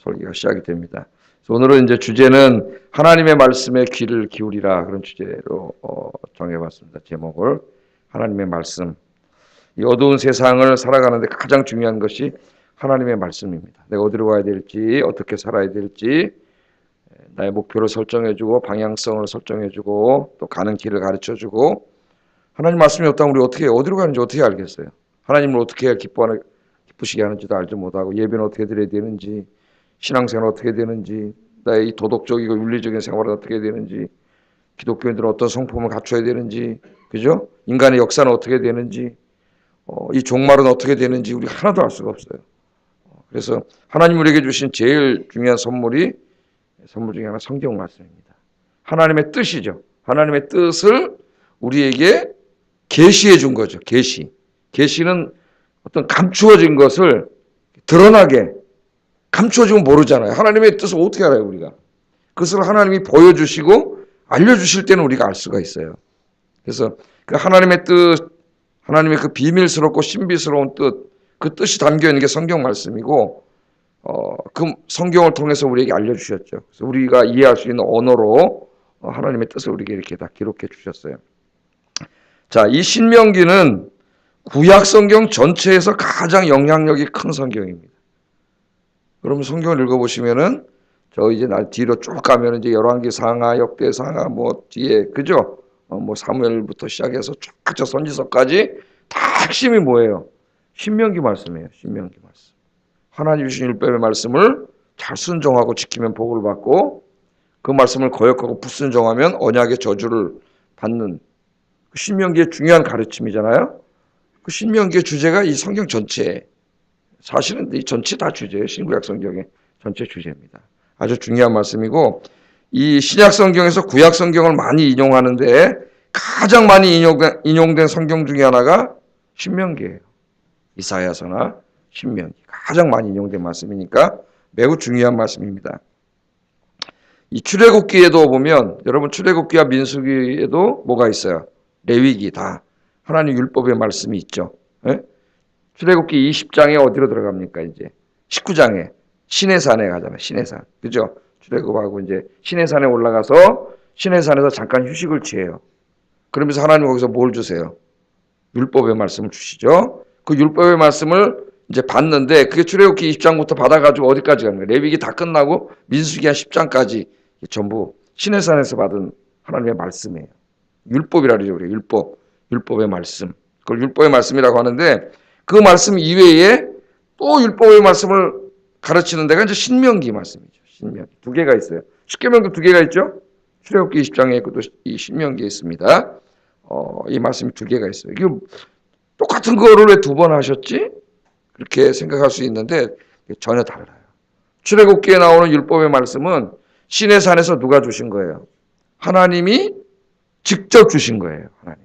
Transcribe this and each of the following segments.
설교가 시작이 됩니다. 그래서 오늘은 이제 주제는 하나님의 말씀에 귀를 기울이라, 그런 주제로 정해봤습니다. 제목을 하나님의 말씀. 이 어두운 세상을 살아가는데 가장 중요한 것이 하나님의 말씀입니다. 내가 어디로 가야 될지, 어떻게 살아야 될지, 나의 목표를 설정해주고 방향성을 설정해주고 또 가는 길을 가르쳐주고, 하나님 말씀이 없다면 우리 어디로 가는지 어떻게 알겠어요? 하나님을 어떻게 해야 기쁘시게 하는지도 알지 못하고, 예배는 어떻게 드려야 되는지, 신앙생활은 어떻게 되는지, 나의 이 도덕적이고 윤리적인 생활은 어떻게 되는지, 기독교인들은 어떤 성품을 갖춰야 되는지, 그죠? 인간의 역사는 어떻게 되는지, 이 종말은 어떻게 되는지 우리가 하나도 알 수가 없어요. 그래서 하나님 우리에게 주신 제일 중요한 선물 중에 하나 성경 말씀입니다. 하나님의 뜻이죠. 하나님의 뜻을 우리에게 계시해 준 거죠. 계시는 어떤 감추어진 것을 드러나게, 감추어지면 모르잖아요. 하나님의 뜻을 어떻게 알아요, 우리가? 그것을 하나님이 보여주시고 알려주실 때는 우리가 알 수가 있어요. 그래서 그 하나님의 뜻, 하나님의 그 비밀스럽고 신비스러운 뜻, 그 뜻이 담겨 있는 게 성경 말씀이고, 그 성경을 통해서 우리에게 알려주셨죠. 그래서 우리가 이해할 수 있는 언어로 하나님의 뜻을 우리에게 이렇게 다 기록해 주셨어요. 자, 이 신명기는 구약 성경 전체에서 가장 영향력이 큰 성경입니다. 그러면 성경을 읽어보시면은 저 이제 뒤로 쭉 가면 이제 열왕기 상하, 역대 상하, 뭐 뒤에 그죠? 뭐 사무엘부터 시작해서 쭉 저 선지서까지 다 핵심이 뭐예요? 신명기 말씀이에요. 신명기 말씀. 하나님 주신 율법의 말씀을 잘 순종하고 지키면 복을 받고, 그 말씀을 거역하고 불순종하면 언약의 저주를 받는, 그 신명기의 중요한 가르침이잖아요. 그 신명기의 주제가 이 성경 전체, 사실은 이 전체 다 주제예요. 신구약 성경의 전체 주제입니다. 아주 중요한 말씀이고, 이 신약 성경에서 구약 성경을 많이 인용하는데 가장 많이 인용된 성경 중에 하나가 신명기예요. 이사야서나 신명기 가장 많이 인용된 말씀이니까 매우 중요한 말씀입니다. 이 출애굽기에도 보면, 여러분 출애굽기와 민수기에도 뭐가 있어요? 레위기, 다 하나님 율법의 말씀이 있죠. 예? 출애굽기 20장에 어디로 들어갑니까? 이제 19장에 시내산에 가잖아요. 시내산, 그죠? 출애굽하고 이제 시내산에 올라가서 시내산에서 잠깐 휴식을 취해요. 그러면서 하나님 거기서 뭘 주세요? 율법의 말씀을 주시죠. 그 율법의 말씀을 이제 받는데, 그게 출애굽기 20장부터 받아가지고 어디까지 가는 거예요? 레위기 다 끝나고 민수기 한 10장까지 전부 시내산에서 받은 하나님의 말씀이에요. 율법이라 그러죠. 우리 율법의 말씀. 그걸 율법의 말씀이라고 하는데, 그 말씀 이외에 또 율법의 말씀을 가르치는 데가 이제 신명기 말씀이죠. 신명기 두 개가 있어요. 십계명도 두 개가 있죠. 출애굽기 20장에 있고 또 이 신명기에 있습니다. 이 말씀이 두 개가 있어요. 이게 똑같은 거를 왜 두 번 하셨지? 그렇게 생각할 수 있는데 전혀 달라요. 출애굽기에 나오는 율법의 말씀은 시내산에서 누가 주신 거예요? 하나님이 직접 주신 거예요. 하나님.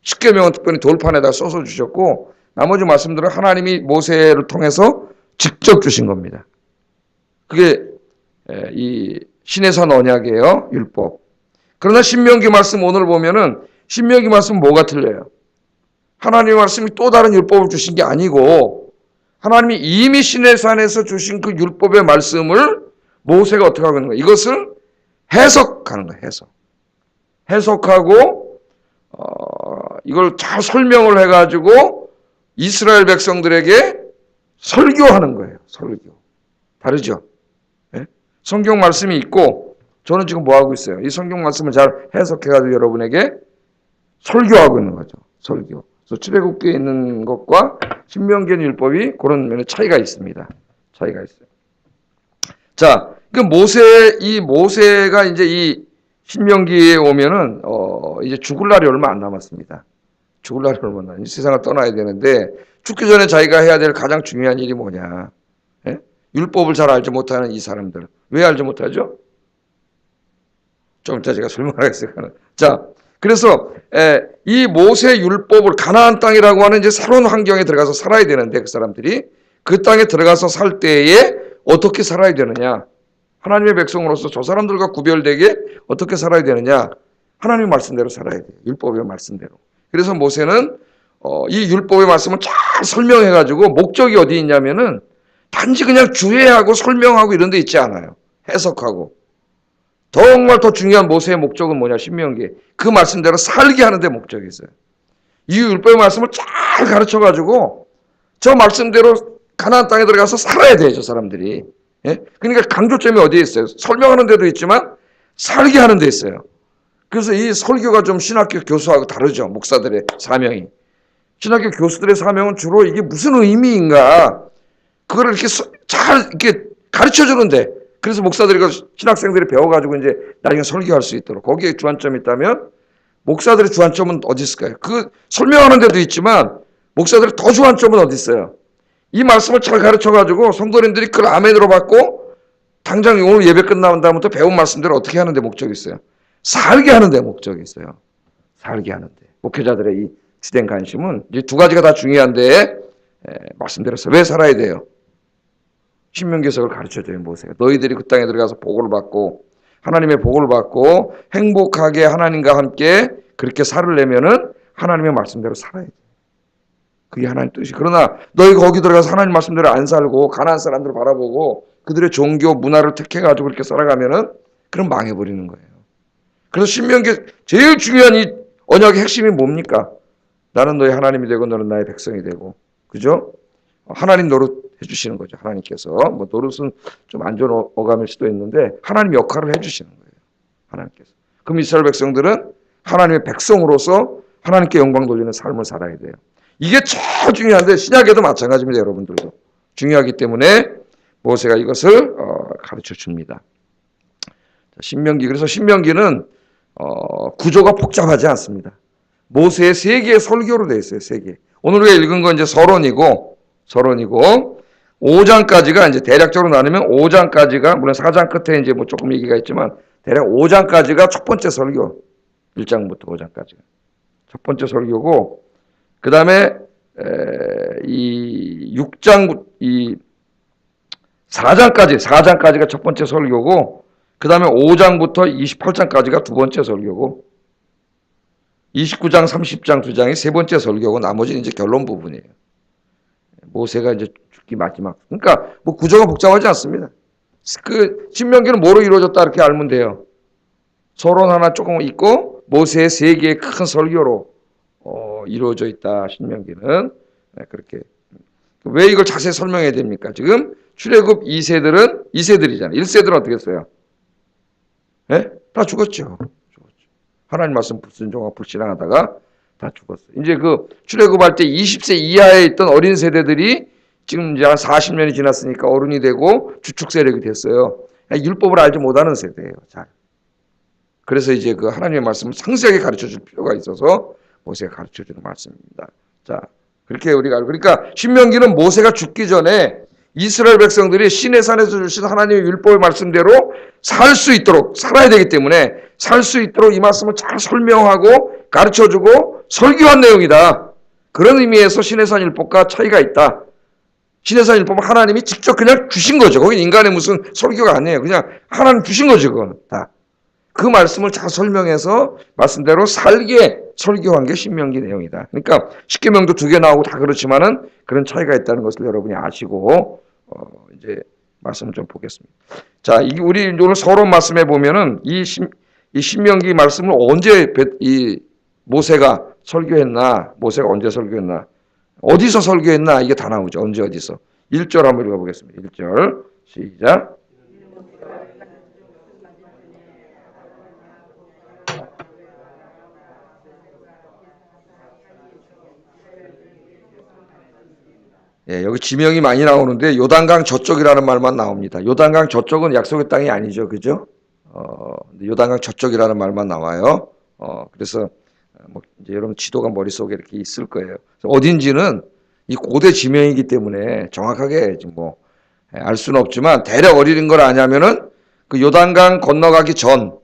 십계명은 특별히 돌판에다 써서 주셨고, 나머지 말씀들은 하나님이 모세를 통해서 직접 주신 겁니다. 그게 이 시내산 언약이에요. 율법. 그러나 신명기 말씀 오늘 보면은 신명기 말씀 뭐가 틀려요? 하나님의 말씀이 또 다른 율법을 주신 게 아니고, 하나님이 이미 시내산에서 주신 그 율법의 말씀을 모세가 어떻게 하고 있는 거예요? 이것을 해석하는 거예요. 해석하고 이걸 잘 설명을 해가지고 이스라엘 백성들에게 설교하는 거예요. 설교. 다르죠? 네? 성경 말씀이 있고, 저는 지금 뭐 하고 있어요? 이 성경 말씀을 잘 해석해가지고 여러분에게 설교하고 있는 거죠. 설교. 그래서 출애굽기에 있는 것과 신명기의 율법이 그런 면에 차이가 있습니다. 차이가 있어요. 자, 그 모세가 이제 이 신명기에 오면은 이제 죽을 날이 얼마 안 남았습니다. 죽을 날이 얼마 안 남았어요. 이 세상을 떠나야 되는데, 죽기 전에 자기가 해야 될 가장 중요한 일이 뭐냐? 예? 율법을 잘 알지 못하는 이 사람들. 왜 알지 못하죠? 좀 이따 제가 설명하겠습니다. 자, 그래서 이 모세 율법을, 가나안 땅이라고 하는 이제 새로운 환경에 들어가서 살아야 되는데, 그 사람들이 그 땅에 들어가서 살 때에 어떻게 살아야 되느냐? 하나님의 백성으로서 저 사람들과 구별되게 어떻게 살아야 되느냐? 하나님의 말씀대로 살아야 돼요. 율법의 말씀대로. 그래서 모세는 이 율법의 말씀을 잘 설명해가지고, 목적이 어디 있냐면은 단지 그냥 주해하고 설명하고 이런 데 있지 않아요. 해석하고. 정말 더 중요한 모세의 목적은 뭐냐? 신명기. 그 말씀대로 살게 하는 데 목적이 있어요. 이 율법의 말씀을 잘 가르쳐가지고 저 말씀대로 가나안 땅에 들어가서 살아야 돼요. 저 사람들이. 예? 그러니까 강조점이 어디에 있어요? 설명하는 데도 있지만 살게 하는 데 있어요. 그래서 이 설교가 좀 신학교 교수하고 다르죠. 목사들의 사명이. 신학교 교수들의 사명은 주로 이게 무슨 의미인가 그거를 이렇게 잘 이렇게 가르쳐 주는데, 그래서 목사들이 신학생들이 배워가지고 이제 나중에 설교할 수 있도록 거기에 주안점이 있다면, 목사들의 주안점은 어디 있을까요? 그 설명하는 데도 있지만 목사들의 더 주안점은 어디 있어요? 이 말씀을 잘 가르쳐가지고 성도님들이 그걸 아멘으로 받고 당장 오늘 예배 끝나온 다음부터 배운 말씀대로 어떻게 하는데 목적이 있어요? 살게 하는데 목적이 있어요. 살게 하는데. 목회자들의 이 주된 관심은 이제 두 가지가 다 중요한데, 말씀드렸어요. 왜 살아야 돼요? 신명기에서 그걸 가르쳐줘요. 모세가. 너희들이 그 땅에 들어가서 복을 받고 하나님의 복을 받고 행복하게 하나님과 함께 그렇게 살으려면은 하나님의 말씀대로 살아야 돼. 그게 하나님 뜻이. 그러나 너희 거기 들어가서 하나님 말씀대로 안 살고 가나안 사람들을 바라보고 그들의 종교 문화를 택해가지고 그렇게 살아가면은 그럼 망해버리는 거예요. 그래서 신명기 제일 중요한 이 언약의 핵심이 뭡니까? 나는 너희 하나님이 되고 너는 나의 백성이 되고, 그죠? 하나님 노릇 해주시는 거죠. 하나님께서. 뭐 노릇은 좀 안 좋은 어감일 수도 있는데 하나님 역할을 해주시는 거예요. 하나님께서. 그럼 이스라엘 백성들은 하나님의 백성으로서 하나님께 영광 돌리는 삶을 살아야 돼요. 이게 제일 중요한데 신약에도 마찬가지입니다. 여러분들도. 중요하기 때문에 모세가 이것을 가르쳐 줍니다. 신명기. 그래서 신명기는 구조가 복잡하지 않습니다. 모세의 세 개의 설교로 되어 있어요. 세 개. 오늘 우리가 읽은 건 이제 서론이고 5장까지가 이제 대략적으로 나누면 5장까지가, 물론 4장 끝에 이제 뭐 조금 얘기가 있지만 대략 5장까지가 첫 번째 설교. 1장부터 5장까지가 첫 번째 설교고, 그 다음에 이 6장, 이 4장까지가 첫 번째 설교고, 그 다음에 5장부터 28장까지가 두 번째 설교고, 29장, 30장 두 장이 세 번째 설교고, 나머지는 이제 결론 부분이에요. 모세가 이제 죽기 마지막. 그러니까 뭐 구조가 복잡하지 않습니다. 그 신명기는 뭐로 이루어졌다 이렇게 알면 돼요. 서론 하나 조금 있고 모세의 세 개의 큰 설교로 이루어져 있다. 신명기는. 그렇게. 왜 이걸 자세히 설명해야 됩니까? 지금 출애굽 2세들이잖아요. 1세들은 어떻게 했어요? 네? 다 죽었죠. 하나님 말씀 불순종하고 불신앙하다가 다 죽었어요. 이제 그 출애굽할 때 20세 이하에 있던 어린 세대들이 지금 이제 한 40년이 지났으니까 어른이 되고 주축 세력이 됐어요. 율법을 알지 못하는 세대예요. 잘. 그래서 이제 그 하나님의 말씀을 상세하게 가르쳐 줄 필요가 있어서 모세가 가르쳐 주는 말씀입니다. 자, 그렇게 우리가 알고, 그러니까 신명기는 모세가 죽기 전에 이스라엘 백성들이 시내산에서 주신 하나님의 율법의 말씀대로 살 수 있도록 살아야 되기 때문에 살 수 있도록 이 말씀을 잘 설명하고 가르쳐주고 설교한 내용이다. 그런 의미에서 시내산 율법과 차이가 있다. 시내산 율법은 하나님이 직접 그냥 주신 거죠. 거긴 인간의 무슨 설교가 아니에요. 그냥 하나님 주신 거죠. 그건 다. 그 말씀을 잘 설명해서 말씀대로 살게 설교한 게 신명기 내용이다. 그러니까 십계명도 2개 나오고 다 그렇지만은 그런 차이가 있다는 것을 여러분이 아시고 이제 말씀을 좀 보겠습니다. 자, 이게 우리 오늘 서론 말씀에 보면은 이 신명기 말씀을 언제 이 모세가 설교했나, 모세가 언제 설교했나, 어디서 설교했나, 이게 다 나오죠. 언제 어디서. 1절 한번 읽어보겠습니다. 1절 시작. 예, 여기 지명이 많이 나오는데 요단강 저쪽이라는 말만 나옵니다. 요단강 저쪽은 약속의 땅이 아니죠. 그죠? 요단강 저쪽이라는 말만 나와요. 그래서 뭐 이제 여러분 지도가 머릿속에 이렇게 있을 거예요. 어딘지는 이 고대 지명이기 때문에 정확하게 지금 뭐 알 수는 없지만 대략 어디인 걸 아냐면은 그 요단강 건너가기 전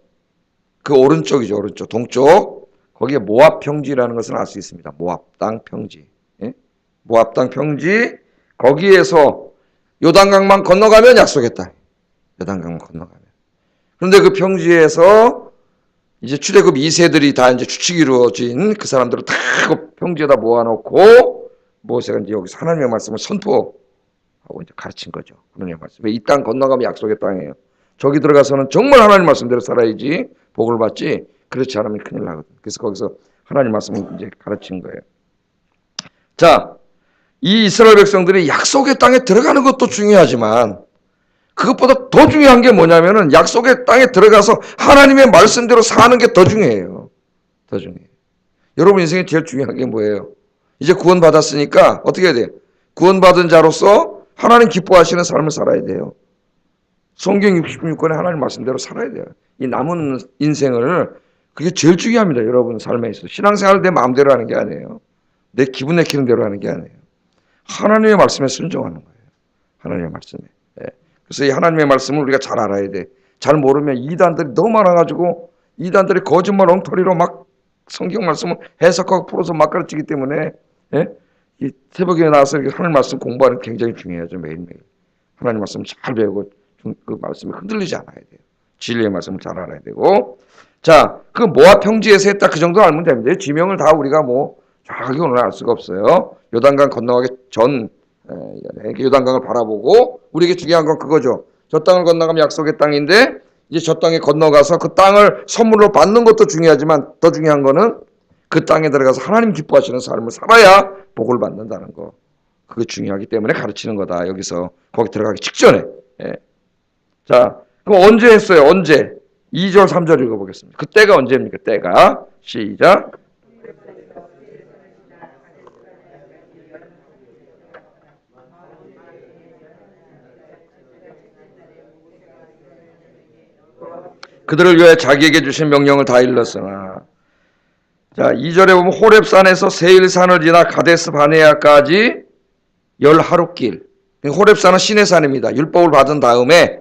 그 오른쪽이죠. 오른쪽 동쪽 거기에 모압 평지라는 것을 알 수 있습니다. 모압 땅 평지. 예? 모압 땅 평지 거기에서 요단강만 건너가면 약속의 땅. 요단강만 건너가면. 그런데 그 평지에서 이제 출애굽 2세들이 다 이제 주축이 이루어진 그 사람들을 다 그 평지에다 모아놓고 모세가 이제 여기서 하나님의 말씀을 선포하는 하고 이제 가르친 거죠. 하나님의 말씀. 이 땅 건너가면 약속의 땅이에요. 저기 들어가서는 정말 하나님 말씀대로 살아야지 복을 받지. 그렇지 않으면 큰일 나거든. 그래서 거기서 하나님 말씀을 이제 가르친 거예요. 자, 이 이스라엘 백성들이 약속의 땅에 들어가는 것도 중요하지만 그것보다 더 중요한 게 뭐냐면은 약속의 땅에 들어가서 하나님의 말씀대로 사는 게 더 중요해요. 더 중요해요. 여러분 인생에 제일 중요한 게 뭐예요? 이제 구원받았으니까 어떻게 해야 돼요? 구원받은 자로서 하나님 기뻐하시는 삶을 살아야 돼요. 성경 66권에 하나님 말씀대로 살아야 돼요. 이 남은 인생을 그게 제일 중요합니다. 여러분 삶에 있어서. 신앙생활을 내 마음대로 하는 게 아니에요. 내 기분 내키는 대로 하는 게 아니에요. 하나님의 말씀에 순종하는 거예요. 하나님의 말씀에. 예. 그래서 이 하나님의 말씀을 우리가 잘 알아야 돼. 잘 모르면 이단들이 너무 많아가지고 이단들이 거짓말 엉터리로 막 성경 말씀을 해석하고 풀어서 막 가르치기 때문에 예? 이 새벽에 나와서 하나님 말씀 공부하는 게 굉장히 중요하죠. 매일매일. 하나님 말씀 잘 배우고 그 말씀이 흔들리지 않아야 돼요. 진리의 말씀을 잘 알아야 되고. 자, 그 모압 평지에서 했다 그 정도 알면 됩니다. 지명을 다 우리가 뭐 정확하게 오늘 알 수가 없어요. 요단강 건너가기 전 요단강을 바라보고 우리에게 중요한 건 그거죠. 저 땅을 건너가면 약속의 땅인데 이제 저 땅에 건너가서 그 땅을 선물로 받는 것도 중요하지만 더 중요한 거는 그 땅에 들어가서 하나님 기뻐하시는 삶을 살아야 복을 받는다는 거. 그게 중요하기 때문에 가르치는 거다. 여기서 거기 들어가기 직전에. 예. 자, 그럼 언제 했어요? 언제? 2절, 3절 읽어보겠습니다. 그때가 언제입니까? 때가. 시작. 그들을 위해 자기에게 주신 명령을 다 일렀으나. 자, 2절에 보면 호렙산에서 세일산을 지나 가데스 바네아까지 10하루길. 호렙산은 시내산입니다. 율법을 받은 다음에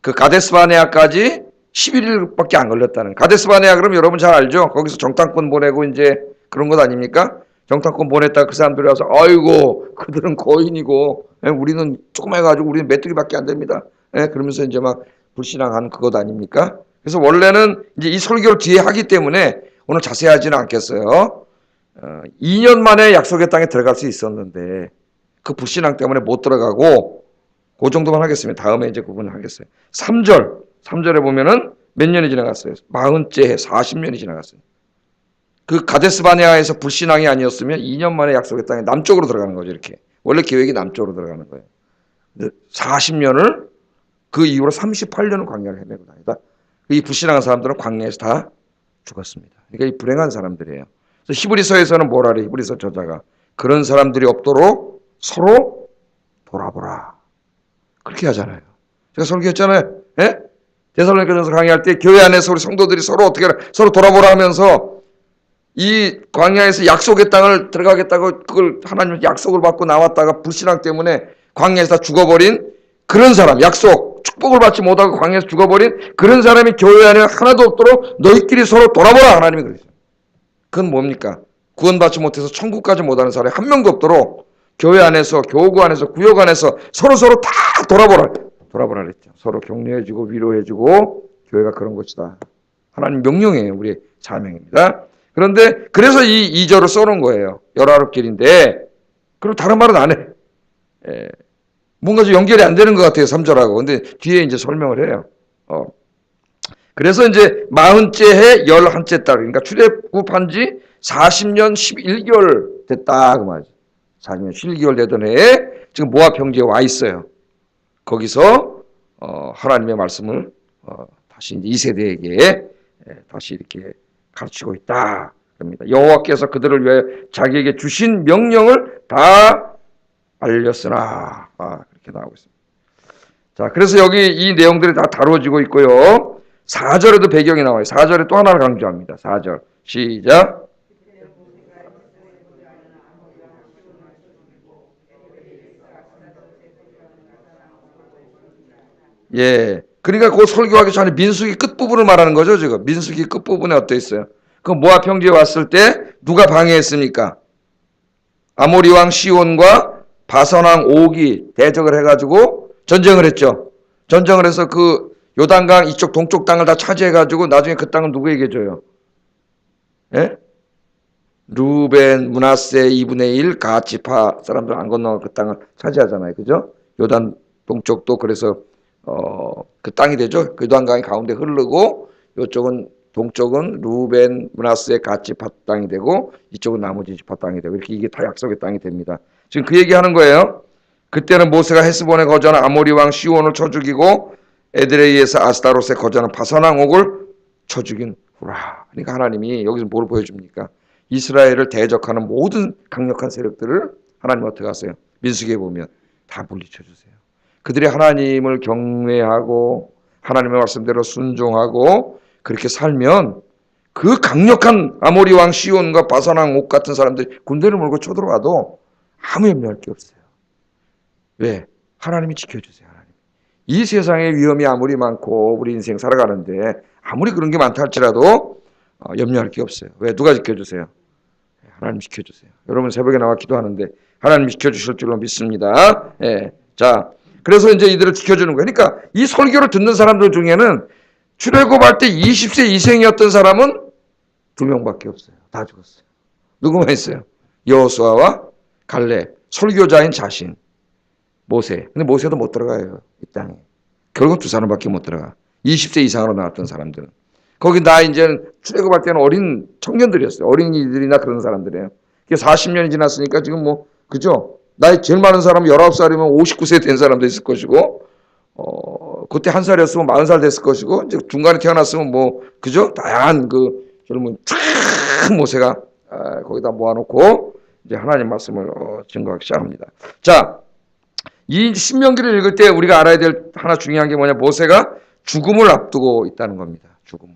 그 가데스 바네아까지 11일밖에 안 걸렸다는. 가데스 바네아 그럼 여러분 잘 알죠? 거기서 정탐꾼 보내고 이제 그런 것 아닙니까? 정탐꾼 보냈다 그 사람들이 와서 아이고 그들은 거인이고 우리는 조금 해가지고 우리는 메뚜기밖에 안 됩니다. 그러면서 이제 막 불신앙하는 그것 아닙니까? 그래서 원래는 이제 이 설교를 뒤에 하기 때문에 오늘 자세히 하지는 않겠어요. 2년 만에 약속의 땅에 들어갈 수 있었는데 그 불신앙 때문에 못 들어가고 그 정도만 하겠습니다. 다음에 이제 구분을 하겠어요. 3절에 보면은 몇 년이 지나갔어요? 40째 해, 40년이 지나갔어요. 그 가데스 바네아에서 불신앙이 아니었으면 2년 만에 약속의 땅에 남쪽으로 들어가는 거죠. 이렇게. 원래 계획이 남쪽으로 들어가는 거예요. 근데 40년을 그 이후로 38년을 광야를 헤매고 다니다. 이 불신앙한 사람들은 광야에서 다 죽었습니다. 그러니까 이 불행한 사람들이에요. 그래서 히브리서에서는 뭐라 그래요? 히브리서 저자가 그런 사람들이 없도록 서로 돌아보라. 그렇게 하잖아요. 제가 설교했잖아요. 예? 데살로니가전서 강의할 때 교회 안에서 우리 성도들이 서로 어떻게 서로 돌아보라 하면서 이 광야에서 약속의 땅을 들어가겠다고 그걸 하나님 약속을 받고 나왔다가 불신앙 때문에 광야에서 다 죽어버린 그런 사람, 약속, 축복을 받지 못하고 광야에서 죽어버린 그런 사람이 교회 안에 하나도 없도록 너희끼리 서로 돌아보라 하나님이 그러죠. 그건 뭡니까? 구원받지 못해서 천국까지 못하는 사람이 한 명도 없도록 교회 안에서, 교구 안에서, 구역 안에서 서로 다 돌아보라 그랬죠. 서로 격려해주고 위로해주고 교회가 그런 것이다. 하나님 명령이에요. 우리의 사명입니다. 그런데 그래서 이 2절을 써놓은 거예요. 10하루길인데 그럼 다른 말은 안 해. 뭔가 좀 연결이 안 되는 것 같아요. 3절하고. 근데 뒤에 이제 설명을 해요. 그래서 이제 40째 해 11째 달 그러니까 출애굽한 지 40년 11개월 됐다 그 말이죠. 40년 11개월 되던 해에 지금 모압 평지에 와 있어요. 거기서 하나님의 말씀을 다시 이제 2세대에게 다시 이렇게 가르치고 있다. 그럽니다. 여호와께서 그들을 위해 자기에게 주신 명령을 다 알렸으나 그렇게 나오고 있습니다. 자, 그래서 여기 이 내용들이 다 다루어지고 있고요. 4절에도 배경이 나와요. 4절에 또 하나를 강조합니다. 4절 시작. 예, 그러니까 그 설교하기 전에 민수기 끝부분을 말하는 거죠. 지금 민수기 끝부분에 어떠 있어요? 그 모압 평지에 왔을 때 누가 방해했습니까? 아모리 왕 시온과 바산 왕 옥이 대적을 해가지고 전쟁을 했죠. 전쟁을 해서 그 요단강 이쪽 동쪽 땅을 다 차지해가지고 나중에 그 땅을 누구에게 줘요? 예? 루벤, 므낫세 2분의 1, 갓 지파 사람들 안 건너가 그 땅을 차지하잖아요. 그죠? 요단 동쪽도 그래서 그 땅이 되죠. 그 요단강이 가운데 흐르고 이쪽은 동쪽은 루벤, 므낫세 같이 밭 땅이 되고 이쪽은 나머지 밭 땅이 되고 이렇게 이게 다 약속의 땅이 됩니다. 지금 그 얘기하는 거예요. 그때는 모세가 헤스본에 거주하는 아모리 왕 시온을 쳐 죽이고 에드레이에서 아스타롯에 거주하는 바산 옥을 쳐 죽인 후라. 그러니까 하나님이 여기서 뭘 보여줍니까? 이스라엘을 대적하는 모든 강력한 세력들을 하나님 어떻게 하세요? 민수기에 보면 다 물리쳐 주세요. 그들이 하나님을 경외하고 하나님의 말씀대로 순종하고 그렇게 살면 그 강력한 아모리 왕 시온과 바산 왕 옥 같은 사람들이 군대를 몰고 쳐들어와도 아무 염려할 게 없어요. 왜? 하나님이 지켜주세요. 하나님. 이 세상에 위험이 아무리 많고 우리 인생 살아가는데 아무리 그런 게 많다 할지라도 염려할 게 없어요. 왜? 누가 지켜주세요? 하나님 지켜주세요. 여러분 새벽에 나와 기도하는데 하나님 지켜주실 줄로 믿습니다. 예. 자, 그래서 이제 이들을 지켜주는 거예요. 그러니까 이 설교를 듣는 사람들 중에는 출애굽할 때 20세 이생이었던 사람은 2명밖에 없어요. 다 죽었어요. 누구만 있어요? 여호수아와 갈렙, 설교자인 자신, 모세. 근데 모세도 못 들어가요. 이 땅에. 결국 2사람밖에 못 들어가. 20세 이상으로 나왔던 사람들은. 거기 나 이제 출애굽할 때는 어린 청년들이었어요. 어린이들이나 그런 사람들이에요. 40년이 지났으니까 지금 뭐 그죠? 나이 제일 많은 사람은 19살이면 59세 된 사람도 있을 것이고 그때 1살이었으면 40살 됐을 것이고 이제 중간에 태어났으면 뭐 그죠? 다양한 그 젊은 참 모세가 거기다 모아놓고 이제 하나님 말씀을 증거하기 시작합니다. 자, 이 신명기를 읽을 때 우리가 알아야 될 하나 중요한 게 뭐냐? 모세가 죽음을 앞두고 있다는 겁니다. 죽음을.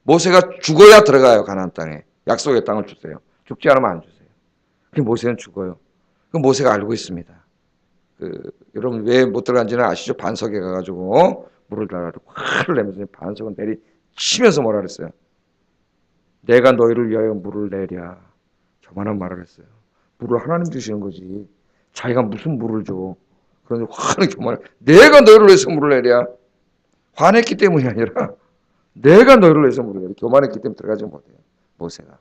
모세가 죽어야 들어가요. 가나안 땅에. 약속의 땅을 주세요. 죽지 않으면 안 주세요. 그 모세는 죽어요. 그 모세가 알고 있습니다. 여러분 왜 못 들어간지는 아시죠? 반석에 가가지고 물을 달아가지고 화를 내면서 반석은 내리치면서 뭐라 그랬어요? 내가 너희를 위하여 물을 내랴. 저만한 말을 했어요. 물을 하나님 주시는 거지. 자기가 무슨 물을 줘. 그런데 화는 교만해. 내가 너희를 위해서 물을 내랴. 화냈기 때문이 아니라 내가 너희를 위해서 물을 내랴. 교만했기 때문에 들어가지 못해요. 모세가.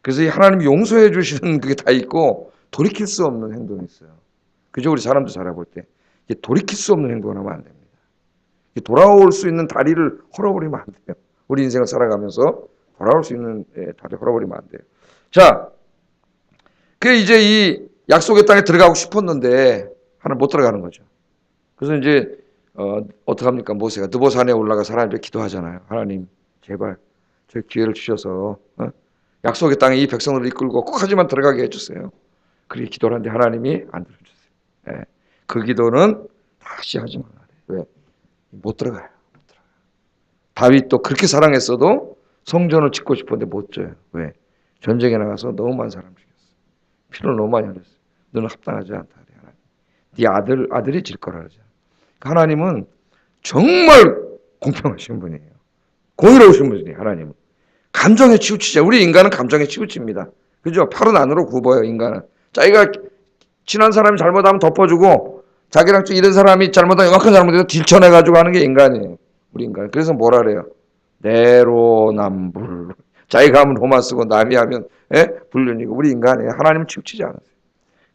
그래서 이 하나님이 용서해 주시는 그게 다 있고 돌이킬 수 없는 행동이 있어요. 그죠? 우리 사람도 살아볼 때 돌이킬 수 없는 행동을 하면 안 됩니다. 돌아올 수 있는 다리를 헐어버리면 안 돼요. 우리 인생을 살아가면서 돌아올 수 있는 다리를 헐어버리면 안 돼요. 자, 그 이제 이 약속의 땅에 들어가고 싶었는데 하나 못 들어가는 거죠. 그래서 이제 어떡합니까? 모세가 느보산에 올라가 하나님께 기도하잖아요. 하나님 제발 저 기회를 주셔서 약속의 땅에 이 백성들을 이끌고 꼭 하지만 들어가게 해주세요. 그렇게 기도를 하는데 하나님이 안 들어주세요. 네. 그 기도는 다시 하지 말아요. 왜? 못 들어가요. 못 들어가요. 다윗도 그렇게 사랑했어도 성전을 짓고 싶었는데 못 져요. 왜? 전쟁에 나가서 너무 많은 사람 죽였어. 피를 너무 많이 흘렸어. 너는 합당하지 않다. 하나님. 네 아들이 질 거라 그러죠. 하나님은 정말 공평하신 분이에요. 공의로우신 분이에요. 하나님은. 감정에 치우치자. 우리 인간은 감정에 치우칩니다. 그죠? 팔은 안으로 굽어요. 인간은. 자기가 친한 사람이 잘못하면 덮어주고 자기랑 좀 이런 사람이 잘못하면 이만큼 잘못해서 딜쳐내가지고 하는 게 인간이에요. 우리 인간. 그래서 뭐라 그래요? 내로남불. 자기가 하면 로만 쓰고 남이 하면 불륜이고 우리 인간이에요. 하나님은 치우치지 않았어요.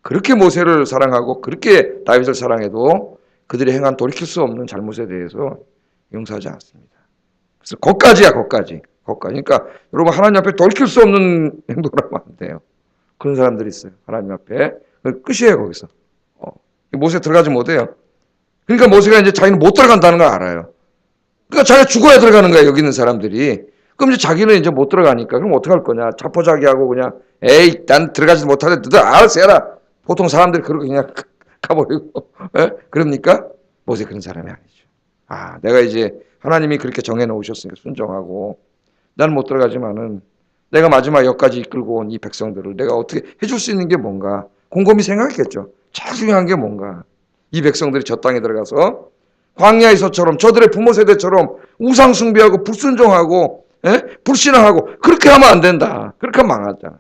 그렇게 모세를 사랑하고 그렇게 다윗을 사랑해도 그들이 행한 돌이킬 수 없는 잘못에 대해서 용서하지 않습니다. 그래서 거기까지야, 거기까지. 그러니까 여러분 하나님 앞에 돌이킬 수 없는 행동을 하면 안 돼요. 그런 사람들이 있어요. 하나님 앞에. 끝이에요, 거기서. 모세 들어가지 못해요. 그러니까 모세가 이제 자기는 못 들어간다는 걸 알아요. 그러니까 자기가 죽어야 들어가는 거야, 여기 있는 사람들이. 그럼 이제 자기는 이제 못 들어가니까. 그럼 어떡할 거냐. 자포자기하고 그냥, 에이, 난 들어가지 못하는데 너들 알아서 해라. 보통 사람들이 그러고 그냥 가버리고. 그럽니까? 모세 그런 사람이 아니죠. 내가 이제 하나님이 그렇게 정해놓으셨으니까 순종하고, 나는 못 들어가지만은 내가 마지막 역까지 이끌고 온 이 백성들을 내가 어떻게 해줄 수 있는 게 뭔가 곰곰이 생각했겠죠. 제일 중요한 게 뭔가 이 백성들이 저 땅에 들어가서 광야에서처럼 저들의 부모 세대처럼 우상 숭배하고 불순종하고 불신앙하고 그렇게 하면 안 된다. 그렇게 하면 망하잖아요.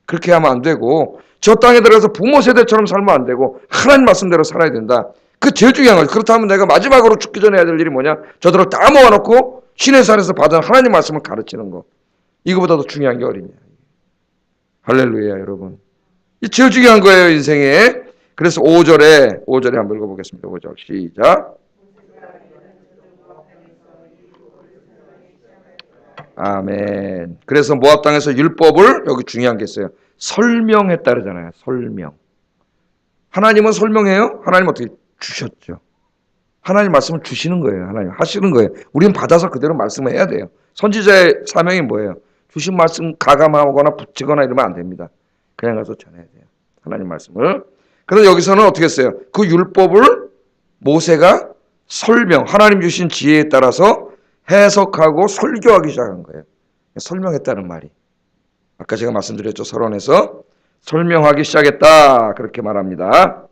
그렇게 하면 안 되고 저 땅에 들어가서 부모 세대처럼 살면 안 되고 하나님 말씀대로 살아야 된다. 그 제일 중요한 거죠. 그렇다면 내가 마지막으로 죽기 전에 해야 될 일이 뭐냐? 저들을 다 모아놓고 신의 산에서 받은 하나님 말씀을 가르치는 거. 이거보다 더 중요한 게 어딨냐. 할렐루야 여러분. 이 제일 중요한 거예요 인생에. 그래서 5절에 한번 읽어보겠습니다. 5절 시작. 아멘. 그래서 모압 땅에서 율법을, 여기 중요한 게 있어요, 설명했다 그러잖아요. 설명. 하나님은 설명해요? 하나님 어떻게 주셨죠? 하나님 말씀을 주시는 거예요. 하나님 하시는 거예요. 우리는 받아서 그대로 말씀을 해야 돼요. 선지자의 사명이 뭐예요? 주신 말씀 가감하거나 붙이거나 이러면 안 됩니다. 그냥 가서 전해야 돼요. 하나님 말씀을. 그래서 여기서는 어떻게 했어요? 그 율법을 모세가 설명, 하나님 주신 지혜에 따라서 해석하고 설교하기 시작한 거예요. 설명했다는 말이. 아까 제가 말씀드렸죠. 서론에서 설명하기 시작했다. 그렇게 말합니다.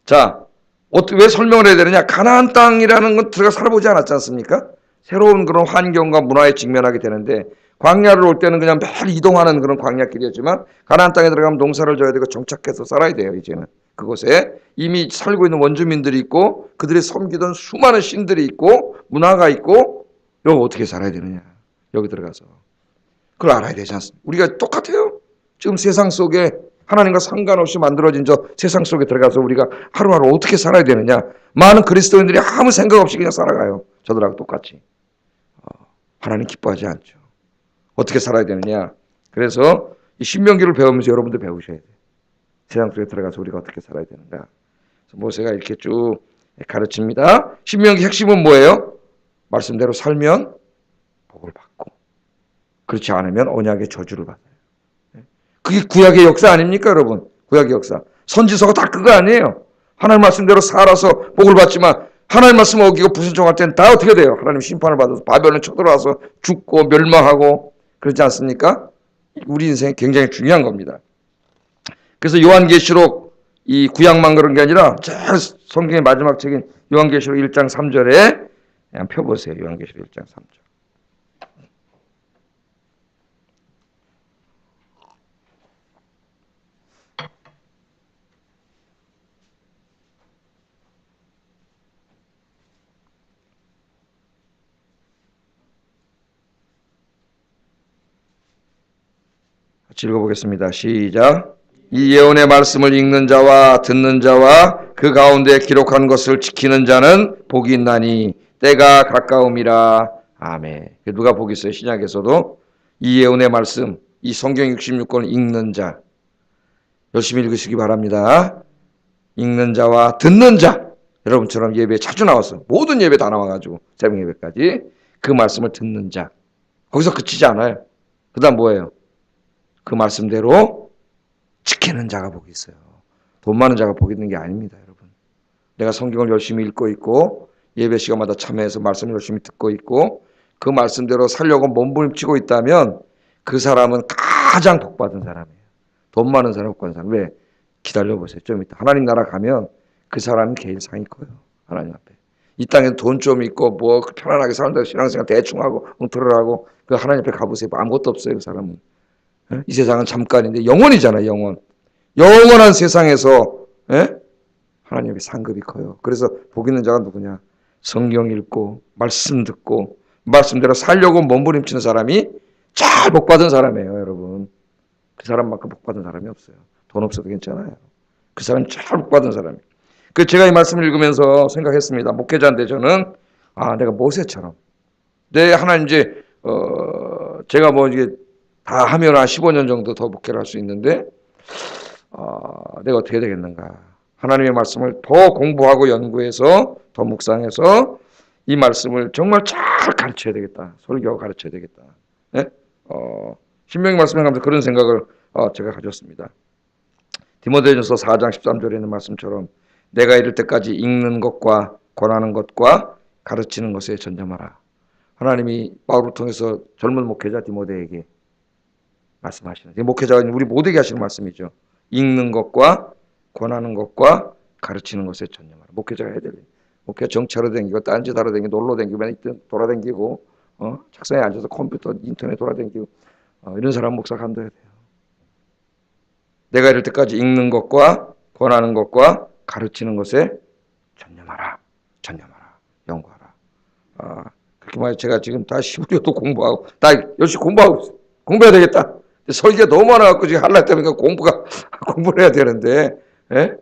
자, 왜 설명을 해야 되느냐? 가나안 땅이라는 건 들어가 살아보지 않았지 않습니까? 새로운 그런 환경과 문화에 직면하게 되는데, 광야를 올 때는 그냥 매일 이동하는 그런 광야길이었지만 가나안 땅에 들어가면 농사를 져야 되고 정착해서 살아야 돼요. 이제는 그곳에 이미 살고 있는 원주민들이 있고 그들이 섬기던 수많은 신들이 있고 문화가 있고, 여기 어떻게 살아야 되느냐? 여기 들어가서 그걸 알아야 되지 않습니까? 우리가 똑같아요. 지금 세상 속에 하나님과 상관없이 만들어진 저 세상 속에 들어가서 우리가 하루하루 어떻게 살아야 되느냐? 많은 그리스도인들이 아무 생각 없이 그냥 살아가요. 저들하고 똑같이. 하나님 기뻐하지 않죠. 어떻게 살아야 되느냐? 그래서 이 신명기를 배우면서 여러분들 배우셔야 돼요. 세상 속에 들어가서 우리가 어떻게 살아야 되는가? 그래서 모세가 이렇게 쭉 가르칩니다. 신명기 핵심은 뭐예요? 말씀대로 살면 복을 받고, 그렇지 않으면 언약의 저주를 받아요. 그게 구약의 역사 아닙니까, 여러분? 구약의 역사. 선지서가 다 그거 아니에요. 하나님 말씀대로 살아서 복을 받지만 하나님 말씀 어기고 불순종할 때는 다 어떻게 돼요? 하나님 심판을 받아서 바벨론 쳐들어와서 죽고 멸망하고 그렇지 않습니까? 우리 인생이 굉장히 중요한 겁니다. 그래서 요한계시록, 이 구약만 그런 게 아니라 성경의 마지막 책인 요한계시록 1장 3절에 그냥 펴보세요. 요한계시록 1장 3절. 같이 읽어보겠습니다. 시작. 이 예언의 말씀을 읽는 자와 듣는 자와 그 가운데 기록한 것을 지키는 자는 복이 있나니 때가 가까움이라. 아멘. 누가 복이 있어요? 신약에서도 이 예언의 말씀, 이 성경 66권을 읽는 자, 열심히 읽으시기 바랍니다. 읽는 자와 듣는 자, 여러분처럼 예배에 자주 나왔어요. 모든 예배 다 나와가지고 새벽 예배까지 그 말씀을 듣는 자. 거기서 그치지 않아요. 그 다음 뭐예요? 그 말씀대로 지키는 자가 복이 있어요. 돈 많은 자가 복이 있는 게 아닙니다, 여러분. 내가 성경을 열심히 읽고 있고 예배 시간마다 참여해서 말씀을 열심히 듣고 있고 그 말씀대로 살려고 몸부림치고 있다면 그 사람은 가장 복받은 사람이에요. 돈 많은 사람, 복받은 사람. 왜? 기다려보세요. 좀 이따 하나님 나라 가면 그 사람이 제일 상이 커요. 하나님 앞에. 이 땅에 돈 좀 있고 뭐 편안하게 사는다고 신앙생활 대충 하고 엉터리를 하고 그 하나님 앞에 가보세요. 아무것도 없어요. 그 사람은. 이 세상은 잠깐인데 영원이잖아요. 영원. 영원한 세상에서 하나님의 상급이 커요. 그래서 복 있는 자가 누구냐? 성경 읽고 말씀 듣고 말씀대로 살려고 몸부림치는 사람이 잘 복받은 사람이에요. 여러분. 그 사람만큼 복받은 사람이 없어요. 돈 없어도 괜찮아요. 그 사람이 잘 복받은 사람이에요. 그 제가 이 말씀을 읽으면서 생각했습니다. 목회자인데 저는 내가 모세처럼 하나님 이제 제가 뭐 이게 다 하면 한 15년 정도 더 목회를 할 수 있는데 내가 어떻게 되겠는가. 하나님의 말씀을 더 공부하고 연구해서 더 묵상해서 이 말씀을 정말 잘 가르쳐야 되겠다. 설교하고 가르쳐야 되겠다. 네? 신명기 말씀을 하면서 그런 생각을 제가 가졌습니다. 디모데전서 4장 13절에 있는 말씀처럼 내가 이를 때까지 읽는 것과 권하는 것과 가르치는 것에 전념하라. 하나님이 바울을 통해서 젊은 목회자 디모데에게 말씀하시는, 목회자가 우리 모두에게 하시는 말씀이죠. 읽는 것과 권하는 것과 가르치는 것에 전념하라. 목회자가 해야 될 일. 목회자 정치하러 다니고 딴짓 하러 다니고 놀러 다니고 맨 돌아다니고 책상에 앉아서 컴퓨터 인터넷 돌아다니고 이런 사람 목사 감독해야 돼요. 내가 이럴 때까지 읽는 것과 권하는 것과 가르치는 것에 전념하라. 연구하라. 그렇게 말해 제가 지금 다 시부리도 공부하고 다 열심히 공부해야 되겠다. 설계가 너무 많아갖고 지금 할라 때문에 공부를 해야 되는데 예?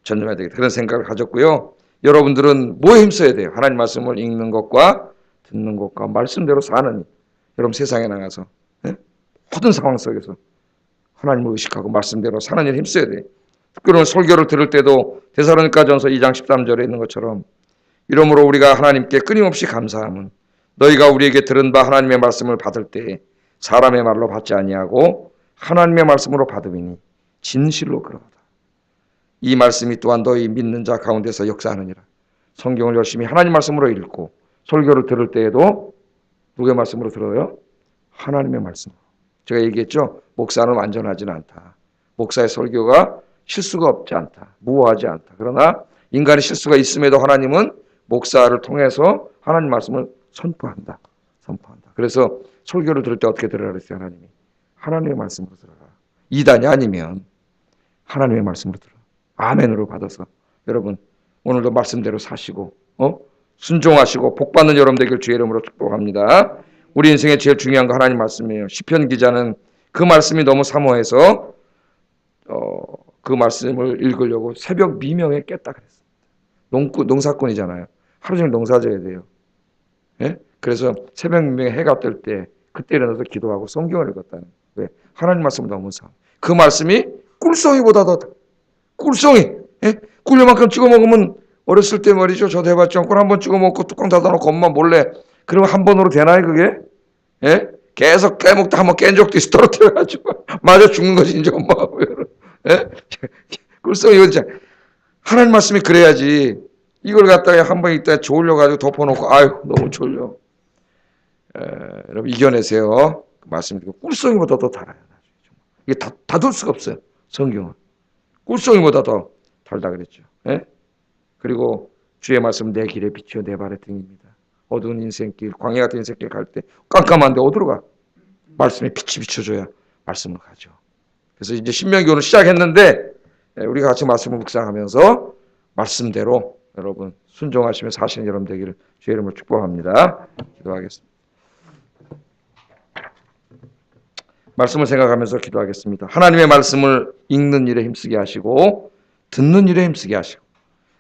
전념해야 되겠다. 그런 생각을 가졌고요. 여러분들은 뭐에 힘써야 돼요? 하나님 말씀을 읽는 것과 듣는 것과 말씀대로 사는 여러분 세상에 나가서 예? 모든 상황 속에서 하나님을 의식하고 말씀대로 사는 일에 힘써야 돼요. 특별히 설교를 들을 때도 데살로니가전서 2장 13절에 있는 것처럼 이러므로 우리가 하나님께 끊임없이 감사함은 너희가 우리에게 들은 바 하나님의 말씀을 받을 때에 사람의 말로 받지 아니하고 하나님의 말씀으로 받음이니 진실로 그러하다. 이 말씀이 또한 너희 믿는 자 가운데서 역사하느니라. 성경을 열심히 하나님 말씀으로 읽고 설교를 들을 때에도 누구의 말씀으로 들어요? 하나님의 말씀으로. 제가 얘기했죠. 목사는 완전하지는 않다. 목사의 설교가 실수가 없지 않다. 무호하지 않다. 그러나 인간의 실수가 있음에도 하나님은 목사를 통해서 하나님 말씀을 선포한다. 그래서 설교를 들을 때 어떻게 들으라 그랬어요? 하나님이. 하나님의 말씀으로 들어라. 이단이 아니면 하나님의 말씀으로 들어. 아멘으로 받아서 여러분 오늘도 말씀대로 사시고 순종하시고 복받는 여러분 되길 주의 이름으로 축복합니다. 우리 인생에 제일 중요한 거 하나님 말씀이에요. 시편 기자는 그 말씀이 너무 사모해서 그 말씀을 읽으려고 새벽 미명에 깼다 그랬습니다. 농사꾼이잖아요. 하루 종일 농사져야 돼요. 예? 그래서 새벽 미명에 해가 뜰 때 그때 일어나서 기도하고 성경을 읽었다는. 왜? 하나님 말씀을 너무 사모. 그 말씀이 꿀송이보다 더 꿀송이. 예? 꿀요만큼 찍어 먹으면 어렸을 때 말이죠. 저도 해봤죠. 꿀 한 번 찍어 먹고 뚜껑 닫아놓고 엄마 몰래. 그러면 한 번으로 되나요 그게? 예? 계속 깨먹다 한번 깬 적도 있어. 떨어뜨려가지고 맞아 죽는 거지 이제 엄마가. 예? 꿀송이 이거 하나님 말씀이 그래야지. 이걸 갖다가 한 번 있다 졸려가지고 덮어놓고 아유 너무 졸려. 여러분 이겨내세요. 그 말씀이 꿀송이보다 더 달아요. 이게 닫을 수가 없어요. 성경은. 꿀송이보다 더 달다 그랬죠. 예? 그리고 주의 말씀 내 길에 비추어 내 발의 등입니다. 어두운 인생길, 광야 같은 인생길 갈 때 깜깜한데 어디로 가? 말씀이 빛이 비춰줘야 말씀을 가죠. 그래서 이제 신명기 오늘 시작했는데 우리가 같이 말씀을 묵상하면서 말씀대로 여러분 순종하시며 사시는 여러분 되기를 주의 이름으로 축복합니다. 기도하겠습니다. 말씀을 생각하면서 기도하겠습니다. 하나님의 말씀을 읽는 일에 힘쓰게 하시고 듣는 일에 힘쓰게 하시고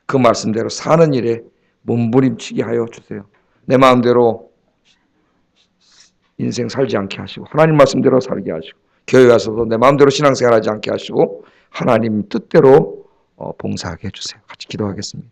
그 말씀대로 사는 일에 몸부림치게 하여 주세요. 내 마음대로 인생 살지 않게 하시고 하나님 말씀대로 살게 하시고 교회 와서도 내 마음대로 신앙생활 하지 않게 하시고 하나님 뜻대로 봉사하게 해주세요. 같이 기도하겠습니다.